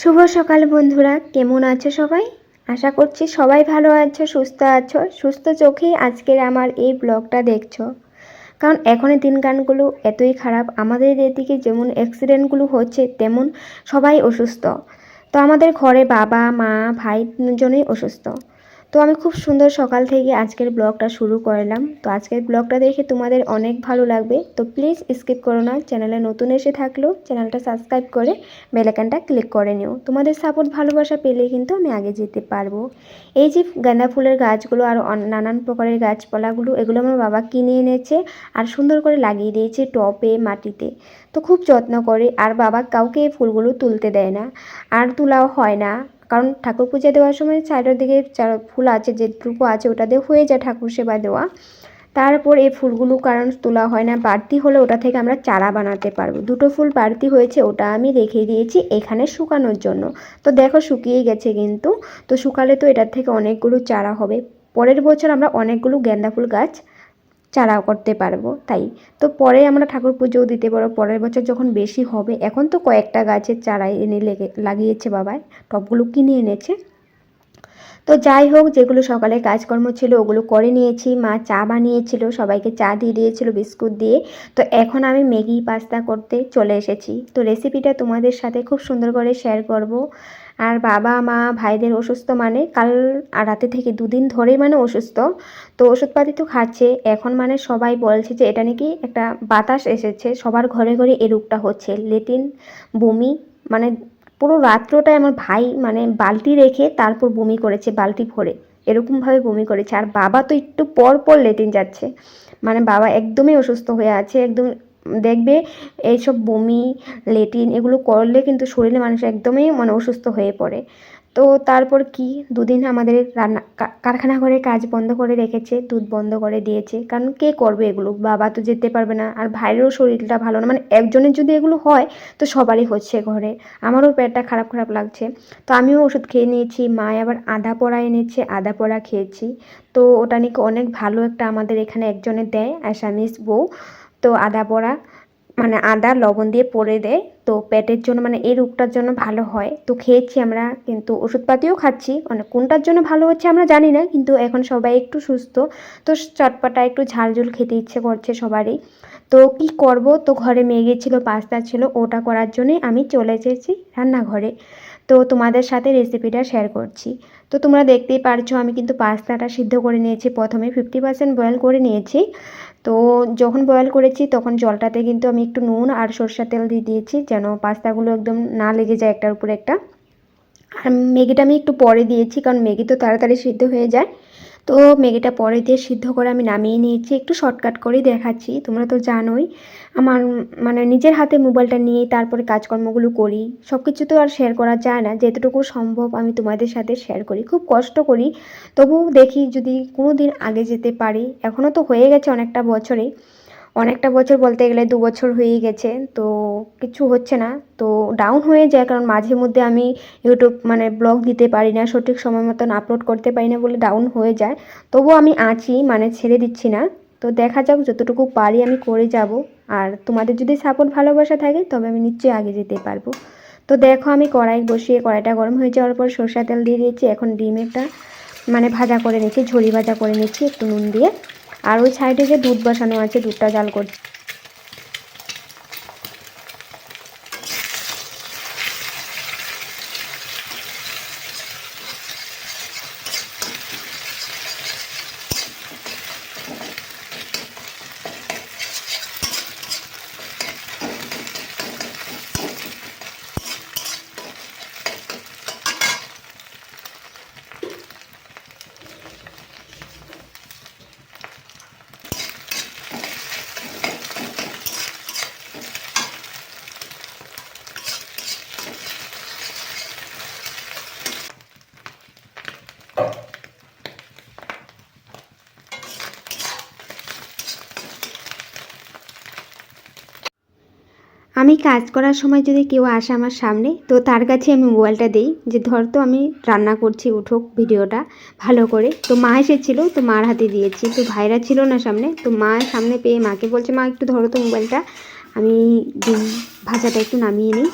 শুভ সকাল বন্ধুরা, কেমন আছো সবাই? আশা করছি সবাই ভালো আছো, সুস্থ আছো। সুস্থ চোখেই আজকের আমার এই ব্লগটা দেখছো, কারণ এখনের দিনকালগুলো এতই খারাপ। আমাদের এদিকে যেমন অ্যাক্সিডেন্টগুলো হচ্ছে, তেমন সবাই অসুস্থ। তো আমাদের ঘরে বাবা মা ভাই তিনজনেই অসুস্থ। তো আমি খুব সুন্দর সকাল থেকে আজকের ব্লগটা শুরু করলাম। তো আজকের ব্লগটা দেখে তোমাদের অনেক ভালো লাগবে, তো প্লিজ স্কিপ করো না। চ্যানেলে নতুন এসে থাকলেও চ্যানেলটা সাবস্ক্রাইব করে বেল আইকনটা ক্লিক করে নিও। তোমাদের সাপোর্ট ভালোবাসা পেলে কিন্তু আমি আগে যেতে পারবো। এই যে গাঁদা ফুলের গাছগুলো আর নানান প্রকারের গাছপালাগুলো, এগুলো আমার বাবা কিনে এনেছে আর সুন্দর করে লাগিয়ে দিয়েছে টবে মাটিতে। তো খুব যত্ন করে, আর বাবা কাউকে এই ফুলগুলো তুলতে দেয় না, আর তোলাও হয় না। কারণ ঠাকুর পূজা দেওয়ার সময় সাইডের দিকে ফুল আছে, যেটুকু আছে ওটা দিয়ে হয়ে যায় ঠাকুর সেবা দেওয়া। তারপর এই ফুলগুলো কারণ তোলা হয় না, বাড়তি হলে ওটা থেকে আমরা চারা বানাতে পারবো। দুটো ফুল বাড়তি হয়েছে, ওটা আমি রেখে দিয়েছি এখানে শুকানোর জন্য। তো দেখো শুকিয়ে গেছে কিন্তু। তো শুকালে তো এটার থেকে অনেকগুলো চারা হবে। পরের বছর আমরা অনেকগুলো গাঁদা ফুল গাছ চারাও করতে পারবো। তাই তো পরে আমরা ঠাকুর পুজোও দিতে পারবো পরের বছর যখন বেশি হবে। এখন তো কয়েকটা গাছের চারাই এনে লাগিয়েছে বাবাই, টবগুলো কিনে এনেছে। তো যাই হোক, যেগুলো সকালে কাজকর্ম ছিল ওগুলো করে নিয়েছি। মা চা বানিয়েছিল, সবাইকে চা দিয়ে দিয়েছিল বিস্কুট দিয়ে। তো এখন আমি ম্যাগি পাস্তা করতে চলে এসেছি। তো রেসিপিটা তোমাদের সাথে খুব সুন্দর করে শেয়ার করব। আর বাবা মা ভাইদের অসুস্থ, মানে কাল আর রাতে থেকে দুদিন ধরেই মানে অসুস্থ। তো ওষুধপাতি তো খাচ্ছে এখন, মানে সবাই বলছে যে এটা নাকি একটা বাতাস এসেছে, সবার ঘরে ঘরে এই রোগটা হচ্ছে, লেট্রিন বমি। মানে পুরো রাত্রটায় আমার ভাই মানে বালতি রেখে তারপর বমি করেছে, বালতি ভরে এরকমভাবে বমি করেছে। আর বাবা তো একটু পর পর লেট্রিন যাচ্ছে, মানে বাবা একদমই অসুস্থ হয়ে আছে একদম। দেখবে এইসব বমি লেট্রিন এগুলো করলে কিন্তু শরীরে মানুষ একদমই মানে অসুস্থ হয়ে পড়ে। তো তারপর কি, দুদিন আমাদের রান্না কারখানা ঘরে কাজ বন্ধ করে রেখেছে, দুধ বন্ধ করে দিয়েছে। কারণ কে করবে এগুলো, বাবা তো যেতে পারবে না, আর ভাইয়েরও শরীরটা ভালো না। মানে একজনের যদি এগুলো হয় তো সবারই হচ্ছে ঘরে। আমারও পেটটা খারাপ খারাপ লাগছে। তো আমিও ওষুধ খেয়ে নিয়েছি। মা আবার আদা পোড়া এনেছে, আদা পোড়া খেয়েছি। তো ওটা নাকি অনেক ভালো, একটা আমাদের এখানে একজনের দেয় আসামিস বউ। তো আদা পোড়া মানে আদা লবণ দিয়ে পরে দেয়, তো পেটের জন্য মানে এই রোগটার জন্য ভালো হয়। তো খেয়েছি আমরা, কিন্তু ওষুধপাতিও খাচ্ছি। মানে কোনটার জন্য ভালো হচ্ছে আমরা জানি না, কিন্তু এখন সবাই একটু সুস্থ। তো চটপটা একটু ঝালঝুল খেতে ইচ্ছে করছে সবারই। তো কি করব, তো ঘরে ম্যাগি ছিল পাস্তা ছিল, ওটা করার জন্যই আমি চলে এসেছি রান্নাঘরে। তো তোমাদের সাথে রেসিপিটা শেয়ার করছি। তো তোমরা দেখতেই পারছো আমি কিন্তু পাস্তাটা সিদ্ধ করে নিয়েছি, প্রথমে 50% বয়েল করে নিয়েছি। তো যখন বয়েল করেছি তখন জলটাতে কিন্তু আমি একটু নুন আর সরষের তেল দিয়ে দিয়েছি, যেন পাস্তাগুলো একদম না লেগে যায় একটার উপর একটা। আর ম্যাগিটা আমি একটু পরে দিয়েছি, কারণ ম্যাগি তো তাড়াতাড়ি সিদ্ধ হয়ে যায়। তো ম্যাগিটা পরে দিয়ে সিদ্ধ করে আমি নামিয়ে নিয়েছি। একটু শর্টকাট করেই দেখাচ্ছি, তোমরা তো জানোই আমার মানে নিজের হাতে মোবাইলটা নিয়ে তারপরে কাজকর্মগুলো করি। সব কিছু তো আর শেয়ার করা যায় না, যেতটুকু সম্ভব আমি তোমাদের সাথে শেয়ার করি। খুব কষ্ট করি, তবুও দেখি যদি কোনো দিন আগে যেতে পারি। এখনও তো হয়ে গেছে অনেকটা বছরেই, অনেকটা বছর বলতে গেলে 2 বছর হয়েই গেছে। তো কিছু হচ্ছে না, তো ডাউন হয়ে যায়, কারণ মাঝে মধ্যে আমি ইউটিউব মানে ব্লগ দিতে পারি না, সঠিক সময় মতন আপলোড করতে পারি না বলে ডাউন হয়ে যায়। তবুও আমি আছি, মানে ছেড়ে দিচ্ছি না। তো দেখা যাক, যতটুকু পারি আমি করে যাব। আর তোমাদের যদি সাপোর্ট ভালোবাসা থাকে তবে আমি নিশ্চয়ই আগে যেতে পারবো। তো দেখো আমি কড়াই বসিয়ে, কড়াইটা গরম হয়ে যাওয়ার পর সরষা তেল দিয়ে দিয়েছি। এখন ডিম একটা মানে ভাজা করে নিচ্ছি, ঝুরি ভাজা করে নিচ্ছি একটু নুন দিয়ে। আর ওই সাইডে যে দুধ বসানো আছে, দুধটা জাল করছি। আমি কাজ করার সময় যদি কেউ আসে আমার সামনে, তো তার কাছে আমি মোবাইলটা দিই, যে ধর তো আমি রান্না করছি, উঠোক ভিডিওটা ভালো করে। তো মা এসেছিলো, তো মার হাতে দিয়েছি। তো ভাইরা ছিল না সামনে, তো মা সামনে পেয়ে মাকে বলছে, মা একটু ধরো তো মোবাইলটা, আমি ডিম ভাজাটা একটু নামিয়ে নিই।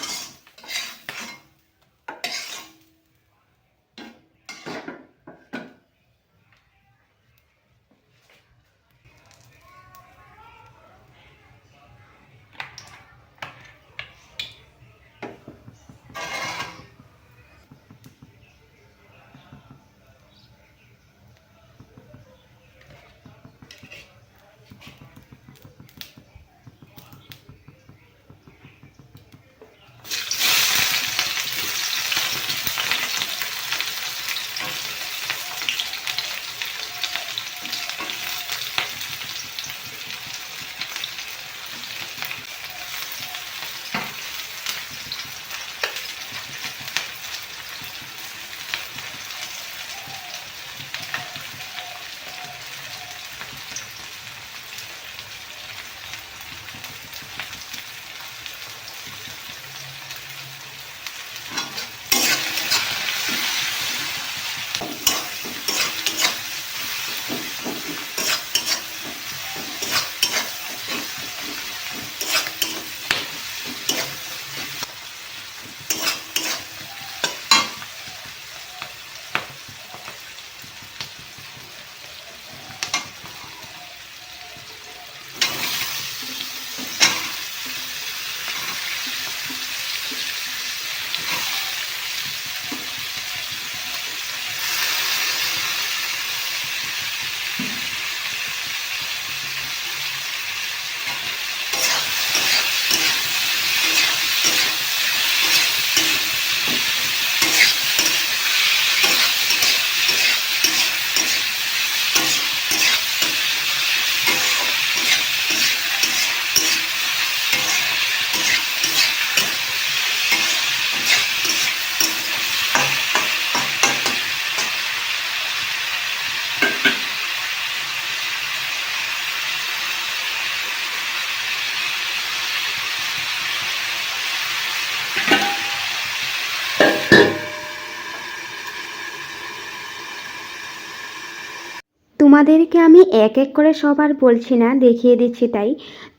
তোমাদেরকে আমি এক এক করে সব আর বলছি না, দেখিয়ে দিচ্ছি তাই।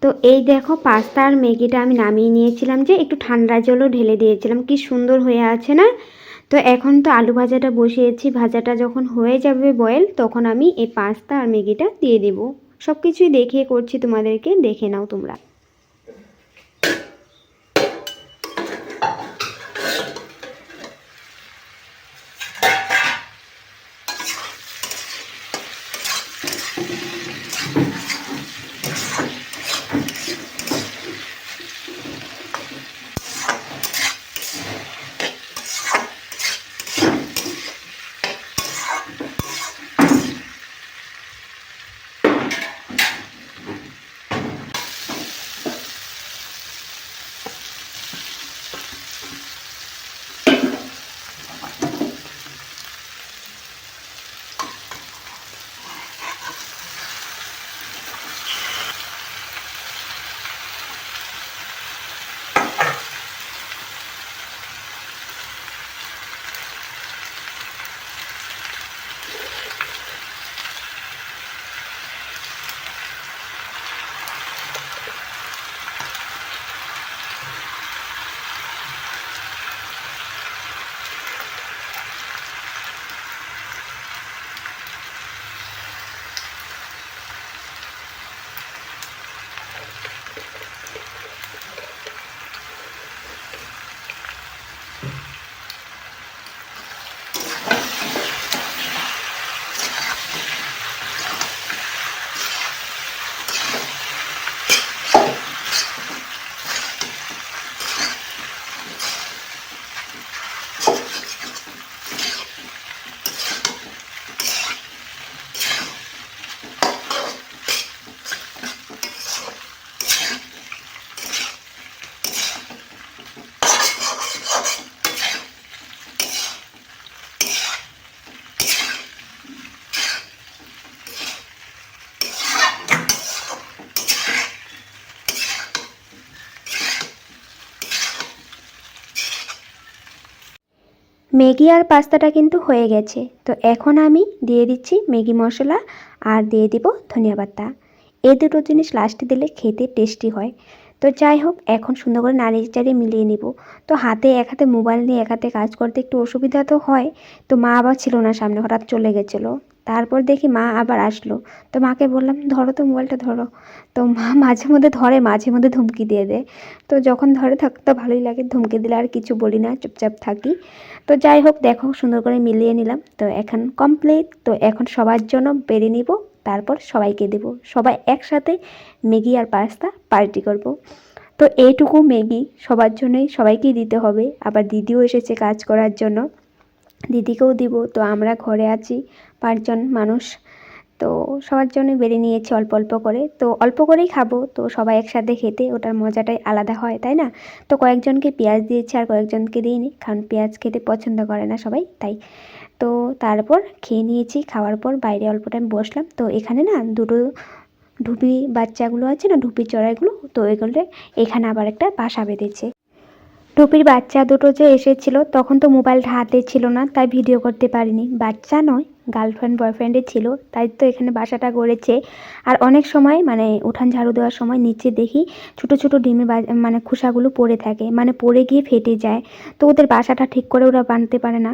তো এই দেখো পাস্তা আর ম্যাগিটা আমি নামিয়ে নিয়েছিলাম, যে একটু ঠান্ডা জলও ঢেলে দিয়েছিলাম, কি সুন্দর হয়ে আছে না। তো এখন তো আলু ভাজাটা বসিয়েছি, ভাজাটা যখন হয়ে যাবে বয়েল, তখন আমি এই পাস্তা আর ম্যাগিটা দিয়ে দেব। সব কিছুই দেখিয়ে করছি তোমাদেরকে, দেখে নাও তোমরা। ম্যাগি আর পাস্তাটা কিন্তু হয়ে গেছে। তো এখন আমি দিয়ে দিচ্ছি ম্যাগি মশলা আর দিয়ে দিব ধনিয়া পাতা। এই দুটো জিনিস লাস্টে দিলে খেতে টেস্টি হয়। তো যাই হোক, এখন সুন্দর করে নাড়িয়ে চাড়িয়ে মিলিয়ে নিব। তো এক হাতে মোবাইল নিয়ে এক হাতে কাজ করতে একটু অসুবিধা তো হয়। তো মা আবার ছিল না সামনে, হঠাৎ চলে গেছিলো। তারপর দেখি মা আবার আসলো। তো মাকে বললাম ধরো তো মোবাইলটা ধরো। তো মা মাঝে মধ্যে ধরে, মাঝে মধ্যে ধমকি দিয়ে দেয়। তো যখন ধরে থাকতে ভালোই লাগে, ধমকি দিলে আর কিছু বলি না, চুপচাপ থাকি। তো যাই হোক, দেখো সুন্দর করে মিলিয়ে নিলাম। তো এখন কমপ্লিট। তো এখন সবার জন্য বেড়ে নিব, তারপর সবাইকে দেব। সবাই একসাথে ম্যাগি আর পাস্তা পার্টি করব। তো এইটুকু ম্যাগি সবার জন্যই, সবাইকেই দিতে হবে। আবার দিদিও এসেছে কাজ করার জন্য, দিদিকেও দিব। তো আমরা ঘরে আছি 5জন মানুষ। তো সবার জন্য বেড়ে নিয়েছি অল্প অল্প করে। তো অল্প করেই খাবো, তো সবাই একসাথে খেতে ওটার মজাটাই আলাদা হয়, তাই না? তো কয়েকজনকে পেঁয়াজ দিয়েছি আর কয়েকজনকে দিইনি, কারণ পেঁয়াজ খেতে পছন্দ করে না সবাই, তাই। তো তারপর খেয়ে নিয়েছি, খাওয়ার পর বাইরে অল্প টাইম বসলাম। তো এখানে না দুটো ঢুপি বাচ্চাগুলো আছে না, ঢুপি চড়াইগুলো, তো এগুলো এখানে আবার একটা বাসা বেঁধেছে। টুপির বাচ্চা দুটো যে এসেছিল, তখন তো মোবাইলটা হাতে ছিল না, তাই ভিডিও করতে পারিনি। বাচ্চা নয়, গার্লফ্রেন্ড বয়ফ্রেন্ডে ছিল, তাই তো এখানে বাসাটা গড়েছে। আর অনেক সময় মানে উঠান ঝাড়ু দেওয়ার সময় নিচে দেখি ছোটো ছোটো ডিমের মানে খোসাগুলো পড়ে থাকে, মানে পড়ে গিয়ে ফেটে যায়। তো ওদের বাসাটা ঠিক করে ওরা বানতে পারে না,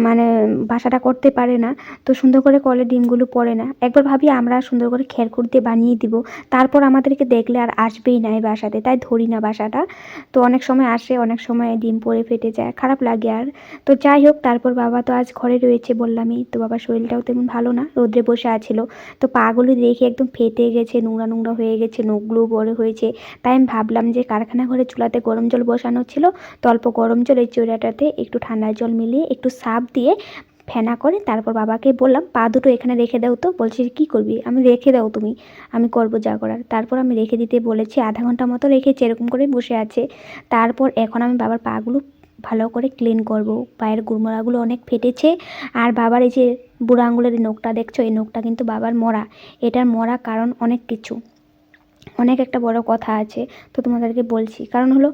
মানে বাসাটা করতে পারে না। তো সুন্দর করে করলে ডিমগুলো পড়ে না। একবার ভাবি আমরা সুন্দর করে খেরখুর দিয়ে বানিয়ে দিব, তারপর আমাদেরকে দেখলে আর আসবেই না এই বাসাতে, তাই ধরি না বাসাটা। তো অনেক সময় আসে, অনেক সময় ডিম পড়ে ফেটে যায়, খারাপ লাগে আর। তো যাই হোক, তারপর বাবা তো আজ ঘরে রয়েছে বললামই, তো বাবার শরীরটাও তেমন ভালো না, রোদ্রে বসে আছিল। তো পাগুলো দেখে একদম ফেটে গেছে, নোংরা নোংরা হয়ে গেছে, নখগুলো বড় হয়েছে। তাই আমি ভাবলাম যে কারখানা ঘরে চুলাতে গরম জল বসানো ছিল, তো অল্প গরম জল এই চুলাটাতে একটু ঠান্ডা জল মিলিয়ে একটু সার্ফ দিয়ে ফেনা করে তারপর বাবাকে বললাম পা দুটো এখানে রেখে দাও। তো বলছি কী করবি, আমি রেখে দাও তুমি, আমি করবো যা করার। তারপর আমি রেখে দিতে বলেছি, আধা ঘন্টা মতো রেখেছি, এরকম করে বসে আছে। তারপর এখন আমি বাবার পাগুলো ভালো করে ক্লিন করব। পায়ের গুড়মোড়াগুলো অনেক ফেটেছে। আর বাবার এই যে বুড়ো আঙুলের নোকটা দেখছো, এই নোকটা কিন্তু বাবার মরা। এটার মরা কারণ অনেক কিছু, অনেক একটা বড় কথা আছে। তো তোমাদেরকে বলছি, কারণ হলো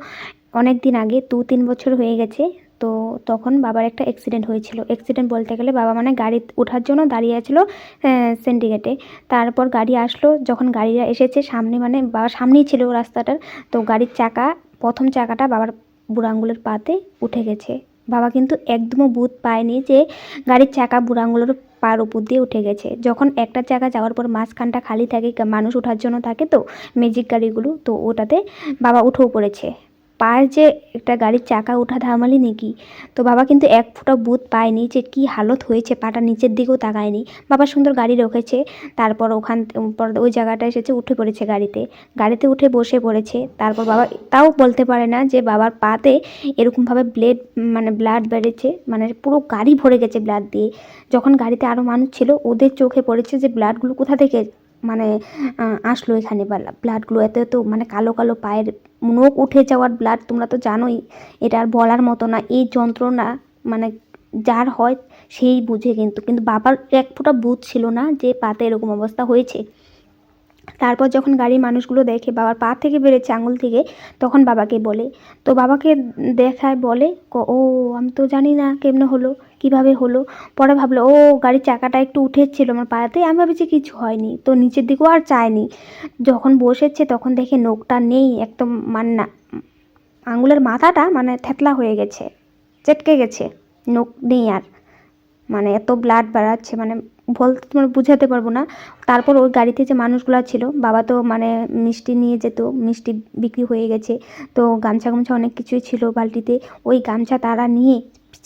অনেক দিন আগে 2-3 বছর হয়ে গেছে, তো তখন বাবার একটা অ্যাক্সিডেন্ট হয়েছিল। অ্যাক্সিডেন্ট বলতে গেলে বাবা মানে গাড়ি ওঠার জন্য দাঁড়িয়ে ছিল সিন্ডিকেটে। তারপর গাড়ি আসলো, যখন গাড়িরা এসেছে সামনে, মানে বাবার সামনেই ছিল রাস্তাটার, তো গাড়ির চাকা, প্রথম চাকাটা বাবার বুড়ো আঙুলের পাতে উঠে গেছে। বাবা কিন্তু একদমও বুঝ পায়নি যে গাড়ির চাকা বুড়ো আঙুলের পার উপর দিয়ে উঠে গেছে। যখন একটা চাকা যাওয়ার পর মাঝখানটা খালি থাকে, মানুষ ওঠার জন্য থাকে তো ম্যাজিক গাড়িগুলো, তো ওটাতে বাবা উঠেও পড়েছে। পায়ের যে একটা গাড়ির চাকা ওঠা ধামালি নাকি, তো বাবা কিন্তু এক ফোঁটা বুঝ পায়নি যে কি হালত হয়েছে, পাটা নিচের দিকেও তাকায়নি। বাবা সুন্দর গাড়ি রেখেছে, তারপর পর ওই জায়গাটা এসেছে, উঠে পড়েছে গাড়িতে উঠে বসে পড়েছে। তারপর বাবা তাও বলতে পারে না যে বাবার পাতে এরকমভাবে ব্লাড বেড়েছে, মানে পুরো গাড়ি ভরে গেছে ব্লাড দিয়ে। যখন গাড়িতে আরও মানুষ ছিল ওদের চোখে পড়েছে যে ব্লাডগুলো কোথা থেকে মানে আসলো এখানে, ব্লাডগুলো এত এত মানে কালো কালো, পায়ের নখ উঠে যাওয়ার ব্লাড, তোমরা তো জানোই এটা আর বলার মতো না। এই যন্ত্রণা মানে যার হয় সেই বুঝে, কিন্তু বাবার এক ফোঁটা বুঝ ছিল না যে পাতে এরকম অবস্থা হয়েছে। তারপর যখন গাড়ির মানুষগুলো দেখে বাবার পা থেকে বেড়েছে আঙুল থেকে, তখন বাবাকে বলে, তো বাবাকে দেখায় বলে, ও আমি তো জানি না কেমনে হলো, কিভাবে হলো। পরে ভাবলো ও গাড়ির চাকাটা একটু উঠেছিল আমার পাতে, আমি ভাবছি কিছু হয়নি, তো নিচের দিকেও আর চায়নি। যখন বসেছে তখন দেখে নখটা নেই একদম, মানে না, আঙুলের মাথাটা মানে থেতলা হয়ে গেছে, চেটকে গেছে, নখ নেই আর, মানে এত ব্লাড বেড়াচ্ছে, মানে বলতে তোমার বুঝাতে পারবো না। তারপর ওই গাড়িতে যে মানুষগুলো ছিল, বাবা তো মানে মিষ্টি নিয়ে যেত, মিষ্টি বিক্রি হয়ে গেছে, তো গামছা গামছা অনেক কিছুই ছিল বালতিতে, ওই গামছা তারা নিয়ে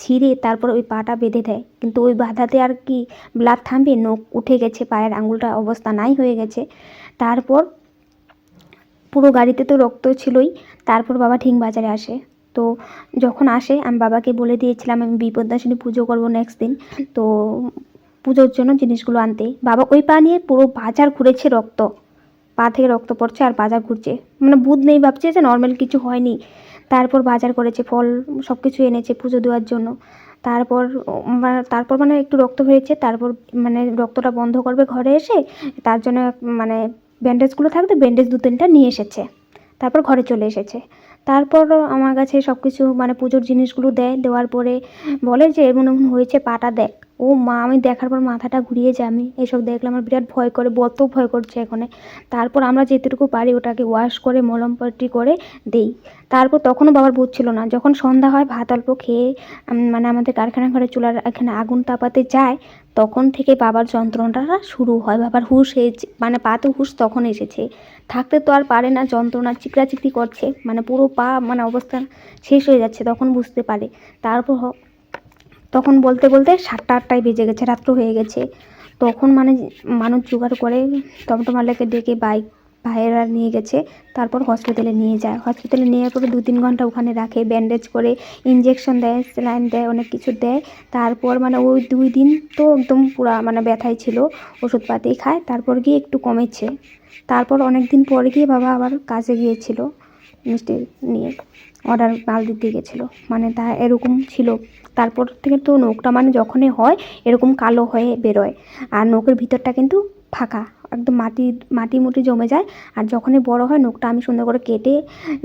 ছিঁড়ে তারপর ওই পাটা বেঁধে দেয়। কিন্তু ওই বাঁধাতে আর কি ব্লাড থামবে, নখ উঠে গেছে, পায়ের আঙুলটা অবস্থা নাই হয়ে গেছে। তারপর পুরো গাড়িতে তো রক্ত ছিলই। তারপর বাবা ঠিক বাজারে আসে, তো যখন আসে আমি বাবাকে বলে দিয়েছিলাম আমি বিপদনাশিনী পুজো করবো নেক্সট দিন, তো পুজোর জন্য জিনিসগুলো আনতে। বাবা ওই পা নিয়ে পুরো বাজার ঘুরেছে, পা থেকে রক্ত পড়ছে আর বাজার ঘুরছে, মানে বুধ নেই, ভাবছে যে নর্মাল কিছু হয়নি। তারপর বাজার করেছে, ফল সব কিছু এনেছে পুজো দেওয়ার জন্য। তারপর মানে একটু রক্ত হয়েছে, তারপর মানে রক্তটা বন্ধ করবে ঘরে এসে, তার জন্য মানে ব্যান্ডেজগুলো থাকতে ব্যান্ডেজ 2-3টা নিয়ে এসেছে। তারপর ঘরে চলে এসেছে। তারপর আমার কাছে সব কিছু মানে পুজোর জিনিসগুলো দেওয়ার পরে বলে যে এমন এমন হয়েছে, পাটা দেখ। ও মা, আমি দেখার পর মাথাটা ঘুরিয়ে যায়, আমি এসব দেখলে আমার বিরাট ভয় করে, বত ভয় করছে এখানে। তারপর আমরা যেটুকু পারি ওটাকে ওয়াশ করে মলম পট্টি করে দেই। তারপর তখনও বাবার বুঝ ছিল না। যখন সন্ধ্যা হয় ভাত অল্প খেয়ে মানে আমাদের কারখানা ঘরে চুলার এখানে আগুন তাপাতে যায়, তখন থেকে বাবার যন্ত্রণাটা শুরু হয়। বাবার হুঁশ মানে পাতে হুঁশ তখন এসেছে, থাকতে তো আর পারে না, যন্ত্রণা চিকড়ি করছে, মানে পুরো পা মানে অবস্থা শেষ হয়ে যাচ্ছে, তখন বুঝতে পারে। তারপর তখন বলতে বলতে 7টা-8টায় বেজে গেছে, রাত্র হয়ে গেছে। তখন মানে মানুষ জোগাড় করে টমটমালাকে ডেকে ভাইয়েরা নিয়ে গেছে। তারপর হসপিটালে নিয়ে যায়, হসপিটালে নেওয়ার পরে 2-3 ঘন্টা ওখানে রাখে, ব্যান্ডেজ করে, ইঞ্জেকশন দেয়, স্যালাইন দেয়, অনেক কিছু দেয়। তারপর মানে ওই 2 দিন তো একদম পুরা মানে ব্যথায় ছিল, ওষুধপাতি খায়, তারপর গিয়ে একটু কমেছে। তারপর অনেক দিন পরে গিয়ে বাবা আবার কাজে গিয়েছিল, মিষ্টি নিয়ে অর্ডার মাল দিতে গেছিলো, মানে তা এরকম ছিল। তারপর থেকে তো নখটা মানে যখনই হয় এরকম কালো হয়ে বেরোয়, আর নখের ভিতরটা কিন্তু ফাঁকা, একদম মাটি মুটি জমে যায়। আর যখনই বড় হয় নখটা আমি সুন্দর করে কেটে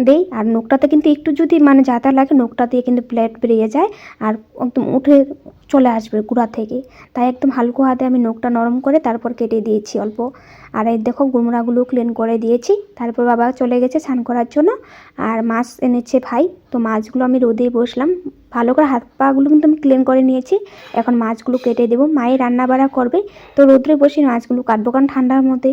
দেই, আর নখটাতে কিন্তু একটু যদি মানে যাতা লাগে নখটা দিয়ে কিন্তু প্লেট বেরিয়ে যায়, আর একদম উঠে চলে আসবে গুঁড়া থেকে। তাই একদম হালকা হাতে আমি নখটা নরম করে তারপর কেটে দিয়েছি অল্প। আর এই দেখো গুমরাগুলো ক্লিন করে দিয়েছি। তারপর বাবা চলে গেছে স্নান করার জন্য, আর মাছ এনেছে ভাই, তো মাছগুলো আমি রোদে বসলাম, ভালো করে হাত পাগুলো কিন্তু আমি ক্লিন করে নিয়েছি। এখন মাছগুলো কেটে দেবো, মায়ে রান্না বাড়া করবে, তো রোদ্রে বসে মাছগুলো কাটবো, কারণ ঠান্ডার মধ্যে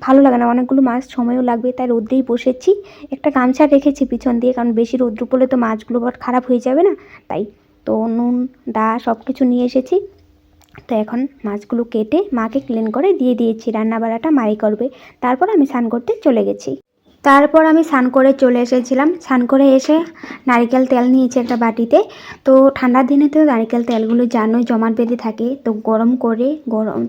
ভালো লাগে না, অনেকগুলো মাছ সময়ও লাগবে, তাই রোদ্রেই বসেছি। একটা গামছা রেখেছি পিছন দিয়ে, কারণ বেশি রোদ্র পড়লে তো মাছগুলো খারাপ হয়ে যাবে না, তাই। তো নুন দা সব কিছু নিয়ে এসেছি। তো এখন মাছগুলো কেটে মাকে ক্লিন করে দিয়ে দিয়েছি, রান্না বাড়াটা মাই করবে। তারপর আমি স্নান করতে চলে গেছি। তারপর আমি স্নান করে চলে এসেছিলাম, স্নান করে এসে নারকেল তেল নিয়েছি একটা বাটিতে। তো ঠান্ডার দিনে তো নারকেল তেলগুলো জানোই জমাট বেঁধে থাকে, তো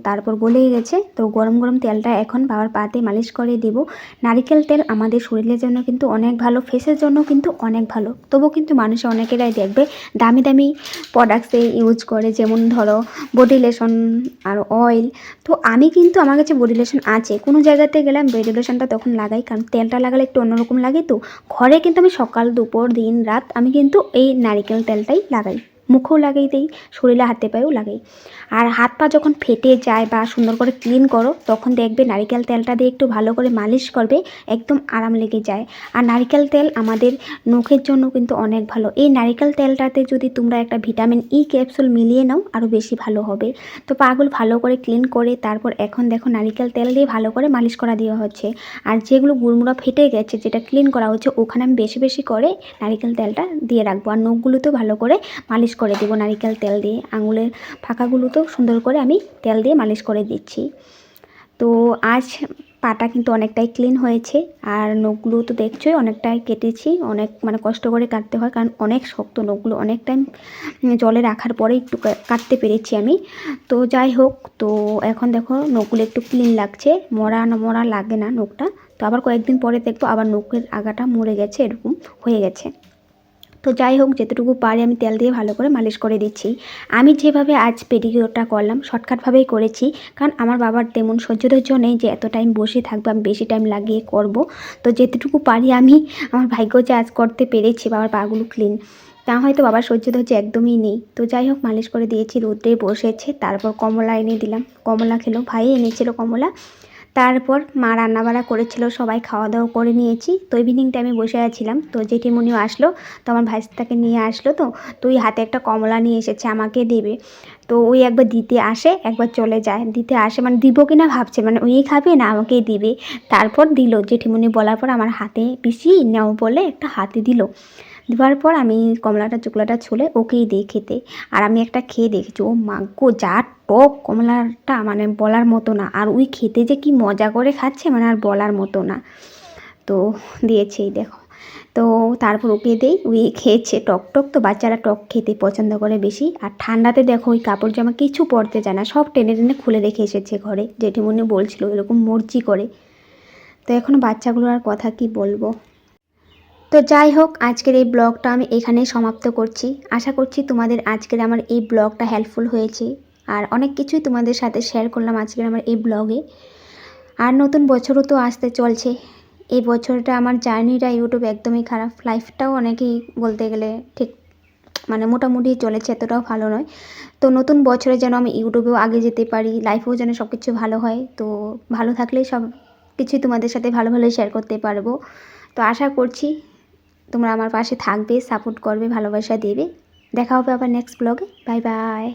তারপর গলে গেছে, তো গরম গরম তেলটা এখন বাবার পাতে মালিশ করে দেব। নারকেল তেল আমাদের শরীরের জন্য কিন্তু অনেক ভালো, ফেসের জন্য কিন্তু অনেক ভালো। তবু কিন্তু মানুষে অনেকেরাই দেখবে দামি দামি প্রোডাক্টসে ইউজ করে, যেমন ধরো বডি লোশন আর অয়েল। তো আমি কিন্তু আমার কাছে বডি লোশন আছে, কোনো জায়গাতে গেলাম বডি লোশনটা তখন লাগাই, কারণ তেলটা লাগালে একটু অন্যরকম লাগে। তো ঘরে কিন্তু আমি সকাল দুপুর দিন রাত আমি কিন্তু এই নারিকেল তেলটাই লাগাই, মুখেও লাগাই দিই, শরীরে হাতে পায়েও লাগাই। আর হাত পা যখন ফেটে যায় বা সুন্দর করে ক্লিন করো তখন দেখবে নারিকেল তেলটা দিয়ে একটু ভালো করে মালিশ করবে, একদম আরাম লেগে যায়। আর নারিকেল তেল আমাদের নখের জন্য কিন্তু অনেক ভালো। এই নারিকেল তেলটাতে যদি তোমরা একটা ভিটামিন ই ক্যাপসুল মিলিয়ে নাও আরও বেশি ভালো হবে। তো পাগুলো ভালো করে ক্লিন করে তারপর এখন দেখো নারিকেল তেল দিয়ে ভালো করে মালিশ করা দেওয়া হচ্ছে। আর যেগুলো গুড়মুড়া ফেটে গেছে যেটা ক্লিন করা হচ্ছে ওখানে আমি বেশি বেশি করে নারিকেল তেলটা দিয়ে রাখবো। আর নখগুলোতেও ভালো করে মালিশ করে দেবো নারিকেল তেল দিয়ে। আঙুলের ফাঁকাগুলোতেও সুন্দর করে আমি তেল দিয়ে মালিশ করে দিচ্ছি। তো আজ পাটা কিন্তু অনেকটাই ক্লিন হয়েছে। আর নখগুলো তো দেখছোই অনেকটাই কেটেছি, অনেক মানে কষ্ট করে কাটতে হয় কারণ অনেক শক্ত নখগুলো, অনেক টাইম জলে রাখার পরে একটু কাটতে পেরেছি আমি। তো যাই হোক, তো এখন দেখো নখগুলো একটু ক্লিন লাগছে, মরা লাগে না নখটা। তো আবার কয়েকদিন পরে দেখবো আবার নখের আগাটা মরে গেছে, এরকম হয়ে গেছে। তো যাই হোক, যেতটুকু পারি আমি তেল দিয়ে ভালো করে মালিশ করে দিচ্ছি। আমি যেভাবে আজ পেডিকিওরটা করলাম শর্টকাটভাবেই করেছি, কারণ আমার বাবার তেমন সহ্য ধৈর্য নেই যে এত টাইম বসে থাকবো, আমি বেশি টাইম লাগিয়ে করব। তো যেতটুকু পারি আমি, আমার ভাগ্য যে আজ করতে পেরেছি বাবার পাগুলো ক্লিন, তা হয়তো বাবার সহ্য ধৈর্য একদমই নেই। তো যাই হোক মালিশ করে দিয়েছি, রোদ্রে বসেছে, তারপর কমলা এনে দিলাম, কমলা খেলো, ভাই এনেছিল কমলা। তারপর মা রান্নাবাড়া করেছিল, সবাই খাওয়া দাওয়া করে নিয়েছি। তো ইভিনিং টাইমে বসে আছিলাম, তো জেঠিমুনিও আসলো, তো আমার ভাইস্তাকে নিয়ে আসলো। তো ওই হাতে একটা কমলা নিয়ে এসেছে আমাকে দেবে। তো ওই একবার দিতে আসে একবার চলে যায়, দিতে আসে মানে দিব কি না ভাবছে, মানে ওই খাবে না আমাকেই দিবে। তারপর দিল, জেঠিমুনি বলার পর আমার হাতে পিসি নাও বলে একটা হাতে দিল। দেওয়ার পর আমি কমলাটা চুকলাটা ছুলে ওকেই দিই খেতে। আর আমি একটা খেয়ে দেখেছি, ও মাগো যা টক কমলাটা, মানে বলার মতো না। আর ওই খেতে যে কি মজা করে খাচ্ছে, মানে আর বলার মতো না। তো দিয়েছেই দেখো। তো তারপর ওকে দেই, ওই খেয়েছে টক টক। তো বাচ্চারা টক খেতে পছন্দ করে বেশি। আর ঠান্ডাতে দেখো ওই কাপড় জামা কিছু পরতে যায় না, সব টেনে টেনে খুলে রেখে এসেছে ঘরে। জেঠিমনি বলছিল এরকম মর্জি করে। তো এখন বাচ্চাগুলোর আর কথা কি বলবো। তো যাই হোক, আজকের এই ব্লগটা আমি এখানেই সমাপ্ত করছি। আশা করছি তোমাদের আজকের আমার এই ব্লগটা হেল্পফুল হয়েছে। আর অনেক কিছুই তোমাদের সাথে শেয়ার করলাম আজকের আমার এই ব্লগে। আর নতুন বছরও তো আসতে চলছে। এই বছরটা আমার জার্নিটা ইউটিউব একদমই খারাপ, লাইফটাও অনেকেই বলতে গেলে ঠিক মানে মোটামুটি চলেছে, এতটাও ভালো নয়। তো নতুন বছরে যেন আমি ইউটিউবেও আগে যেতে পারি, লাইফেও যেন সব কিছু ভালো হয়। তো ভালো থাকলেই সব কিছুই তোমাদের সাথে ভালো ভালো শেয়ার করতে পারবো। তো আশা করছি তোমরা আমার পাশে থাকবে, সাপোর্ট করবে, ভালোবাসা দেবে। দেখা হবে আবার নেক্সট ব্লগে। Bye bye.